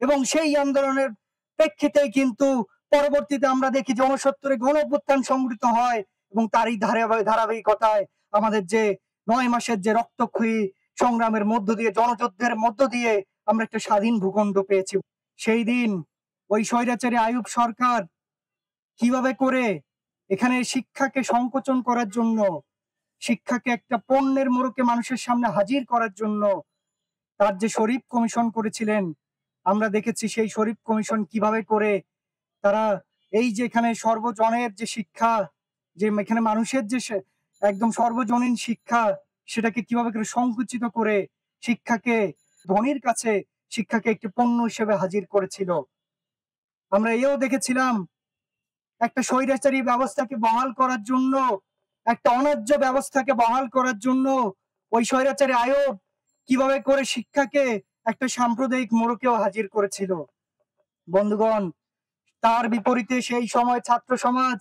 এবং সেই আন্দোলনের প্রেক্ষিতেই কিন্তু পরবর্তীতে আমরা দেখি যে ৬৯ গণ অভ্যুত্থান সংঘটিত হয় এবং তারই ধারাবাহিকতায় আমাদের যে ৯ মাসের যে রক্তক্ষয়ী সংগ্রামের মধ্য দিয়ে, জনযুদ্ধের মধ্য দিয়ে আমরা একটা স্বাধীন ভূখণ্ড পেয়েছি। সেই দিন ওই স্বৈরাচারী আইয়ুব সরকার কিভাবে করে এখানে শিক্ষাকে সংকোচন করার জন্য, শিক্ষাকে একটা পণ্যের মোড়কে মানুষের সামনে হাজির করার জন্য তার যে শরীফ কমিশন করেছিলেন, আমরা দেখেছি সেই শরীফ কমিশন কিভাবে করে তারা এই যে এখানে সর্বজনের যে শিক্ষা, যে এখানে মানুষের যে একদম সর্বজনীন শিক্ষা, সেটাকে কিভাবে করে সংকুচিত করে শিক্ষাকে ধনীর কাছে শিক্ষাকে একটি পণ্য হিসেবে হাজির করেছিল। আমরা এও দেখেছিলাম একটা স্বৈরাচারী ব্যবস্থাকে বহাল করার জন্য, একটা অন্যায্য ব্যবস্থাকে বহাল করার জন্য ওই স্বৈরাচারী আইয়ুব কিভাবে করে শিক্ষাকে একটা সাম্প্রদায়িক মোড়কেও হাজির করেছিল। বন্ধুগণ, তার বিপরীতে সেই সময় ছাত্র সমাজ,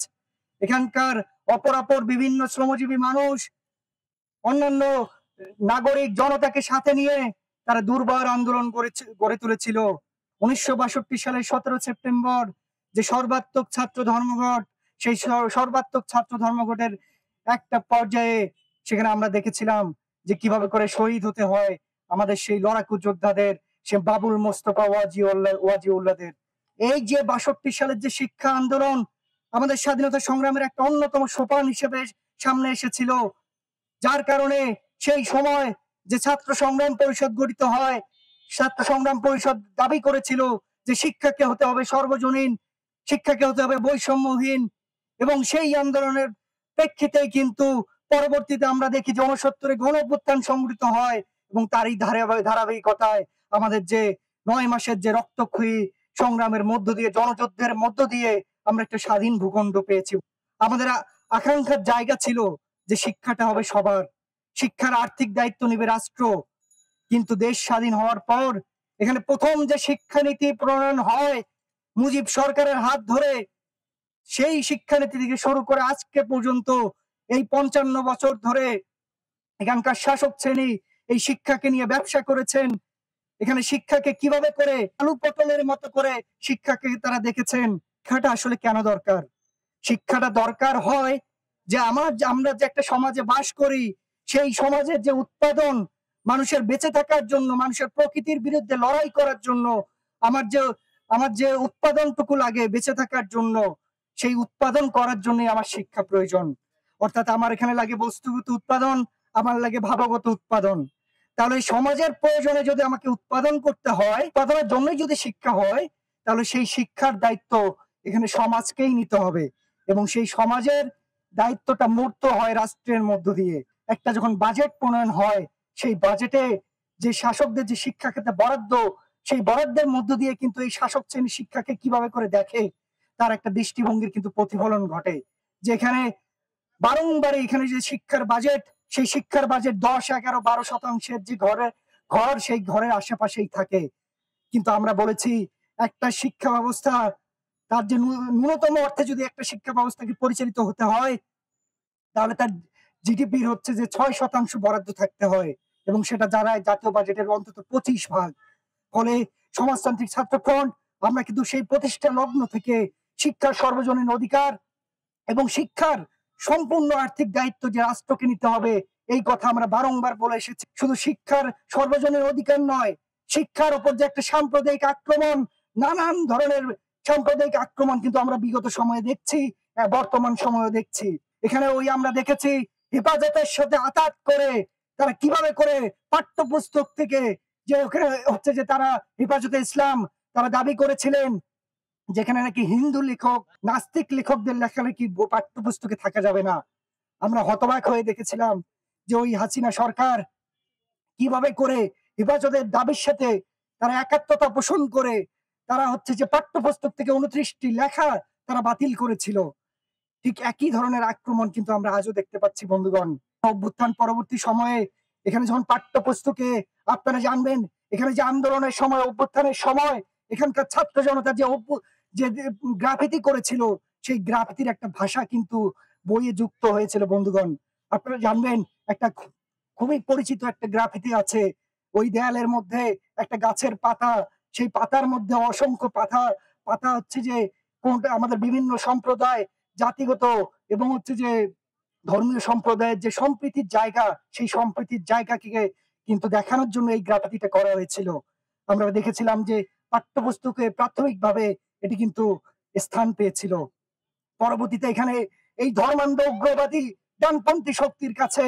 এখানকার অপরাপর বিভিন্ন শ্রমজীবী মানুষ, অন্যান্য নাগরিক জনতাকে সাথে নিয়ে তারা দুর্বার আন্দোলন গড়ে তুলেছিল। ১৯৬২ সালের ১৭ সেপ্টেম্বর যে সর্বাত্মক ছাত্র ধর্মঘট, সেই সর্বাত্মক ছাত্র ধর্মঘটের একটা পর্যায়ে সেখানে আমরা দেখেছিলাম যে কিভাবে করে শহীদ হতে হয় আমাদের সেই লড়াকু যোদ্ধাদের, সে বাবুল মোস্তফা ওয়াজিউল্লাহদের। এই যে ৬২ সালের যে শিক্ষা আন্দোলন আমাদের স্বাধীনতা সংগ্রামের একটা অন্যতম সোপান হিসেবে সামনে এসেছিল, যার কারণে সেই সময় যে ছাত্র সংগ্রাম পরিষদ গঠিত হয়, ছাত্র সংগ্রাম পরিষদ দাবি করেছিল যে শিক্ষাকে হতে হবে সর্বজনীন, শিক্ষাকে হতে হবে বৈষম্যহীন। এবং সেই আন্দোলনের প্রেক্ষিতেই কিন্তু পরবর্তীতে আমরা দেখি যে ৬৯ গণ অভ্যুত্থান সংঘটিত হয় এবং তারই ধারাবাহিকতায় আমাদের যে ৯ মাসের যে রক্তক্ষয়ী সংগ্রামের মধ্য দিয়ে, জনযুদ্ধের মধ্য দিয়ে আমরা একটা স্বাধীন ভূখণ্ড পেয়েছি। আমাদের আকাঙ্ক্ষার জায়গা ছিল যে শিক্ষাটা হবে সবার, শিক্ষার আর্থিক দায়িত্ব নেবে রাষ্ট্র। কিন্তু দেশ স্বাধীন হওয়ার পর এখানে প্রথম যে শিক্ষানীতি প্রণয়ন হয় মুজিব সরকারের হাত ধরে, সেই শিক্ষানীতি থেকে শুরু করে আজকে পর্যন্ত এই ৫৫ বছর ধরে এখানকার শাসক শ্রেণী এই শিক্ষাকে নিয়ে ব্যবসা করেছেন। এখানে শিক্ষাকে কিভাবে করে আলু পটলের মতো করে শিক্ষাকে তারা দেখেছেন। শিক্ষাটা আসলে কেন দরকার? শিক্ষাটা দরকার হয় যে আমরা যে একটা সমাজে বাস করি, সেই সমাজের যে উৎপাদন, মানুষের বেঁচে থাকার জন্য, মানুষের প্রকৃতির বিরুদ্ধে লড়াই করার জন্য আমার যে উৎপাদনটুকু লাগে বেঁচে থাকার জন্য, সেই উৎপাদন করার জন্যই আমার শিক্ষা প্রয়োজন। অর্থাৎ আমার এখানে লাগে বস্তুগত উৎপাদন, আমার লাগে ভাবগত উৎপাদন। তাহলে সমাজের প্রয়োজনে যদি আমাকে উৎপাদন করতে হয়, উৎপাদনের জন্যই যদি শিক্ষা হয়, তাহলে সেই শিক্ষার দায়িত্ব এখানে সমাজকেই নিতে হবে এবং সেই সমাজের দায়িত্বটা মূর্ত হয় রাষ্ট্রের মধ্য দিয়ে। একটা যখন বাজেট প্রণয়ন হয়, সেই বাজেটে যে শাসকদের যে শিক্ষা ক্ষেত্রে বরাদ্দ, সেই বরাদ্দের মধ্য দিয়ে কিন্তু এই শাসক শ্রেণী শিক্ষাকে কিভাবে করে দেখে তার একটা দৃষ্টিভঙ্গির কিন্তু প্রতিফলন ঘটে। যেখানে বারংবার এখানে যে শিক্ষার বাজেট, সেই শিক্ষার বাজেট ১০, ১১, ১২% যে ঘর সেই ঘরের আশেপাশেই থাকে। কিন্তু আমরা বলেছি একটা শিক্ষা ব্যবস্থা, তার যে ন্যূনতম অর্থে যদি একটা শিক্ষা ব্যবস্থাকে পরিচালিত হতে হয়, তাহলে তার জিডিপির হচ্ছে যে ৬% বরাদ্দ থাকতে হয় এবং সেটা দাঁড়ায় জাতীয় বাজেটের অন্তত ২৫%। ফলে সমাজতান্ত্রিক ছাত্র ফ্রন্ট আমরা কিন্তু সেই প্রতিষ্ঠা লগ্ন থেকে শিক্ষার সর্বজনীন অধিকার এবং শিক্ষার সম্পূর্ণ আর্থিক দায়িত্ব যে রাষ্ট্রকে নিতে হবে, এই কথা আমরা বারংবার বলে এসেছি। শুধু শিক্ষার সর্বজনীন অধিকার নয়, শিক্ষার উপর যে একটা সাম্প্রদায়িক আক্রমণ, নানান ধরনের সাম্প্রদায়িক আক্রমণ কিন্তু আমরা বিগত সময়ে দেখছি, বর্তমান সময়ে দেখছি। এখানে আমরা দেখেছি হেফাজতের সাথে আঘাত করে তারা কিভাবে করে পাঠ্যপুস্তক থেকে, যে ওখানে হচ্ছে যে তারা হেফাজতে ইসলাম তারা দাবি করেছিলেন যেখানে নাকি হিন্দু লেখক, নাস্তিক লেখকদের লেখালেখি পাঠ্যপুস্তকে থাকা যাবে না। আমরা হতবাক হয়ে দেখেছিলাম যে ওই হাসিনা সরকার কিভাবে করে হেফাজতের দাবির সাথে তারা একাত্মতা পোষণ করে তারা হচ্ছে যে পাঠ্যপুস্তক থেকে ২৯টি লেখা তারা বাতিল করেছিল। ঠিক একই ধরনের আক্রমণ কিন্তু আমরা আজও দেখতে পাচ্ছি বন্ধুগণ। অভ্যুত্থান পরবর্তী সময়ে এখানে যখন পাঠ্যপুস্তকে আপনারা জানবেন, এখানে যে আন্দোলনের সময়, অভ্যুত্থানের সময় এখানকার ছাত্র জনতা যে গ্রাফিতি করেছিল, সেই গ্রাফিতির একটা ভাষা কিন্তু বইয়ে যুক্ত হয়েছিল বন্ধুগণ। আপনারা জানবেন একটা খুবই পরিচিত একটা গ্রাফিতি আছে, ওই দেয়ালের মধ্যে একটা গাছের পাতা সেই পাতার মধ্যে অসংখ্য পাতা পাতা হচ্ছে যে কোনটা আমাদের বিভিন্ন সম্প্রদায়, জাতিগত এবং হচ্ছে যে ধর্মীয় সম্প্রদায়ের যে সম্প্রীতির জায়গা, সেই সম্প্রীতির জায়গাকে কিন্তু দেখানোর জন্য এই গ্রাফিতিটা করা হয়েছিল। আমরা দেখেছিলাম যে পাঠ্যপুস্তকে প্রাথমিকভাবে এটি কিন্তু স্থান পেয়েছিল। পরবর্তীতে এখানে এই ধর্মান্ধ উগ্রবাদী ডানপন্থী শক্তির কাছে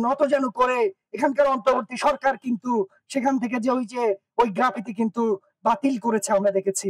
নত যেন করে এখানকার অন্তর্বর্তী সরকার কিন্তু সেখান থেকে যে ওই গ্রাফিতি কিন্তু বাতিল করেছে আমরা দেখেছি।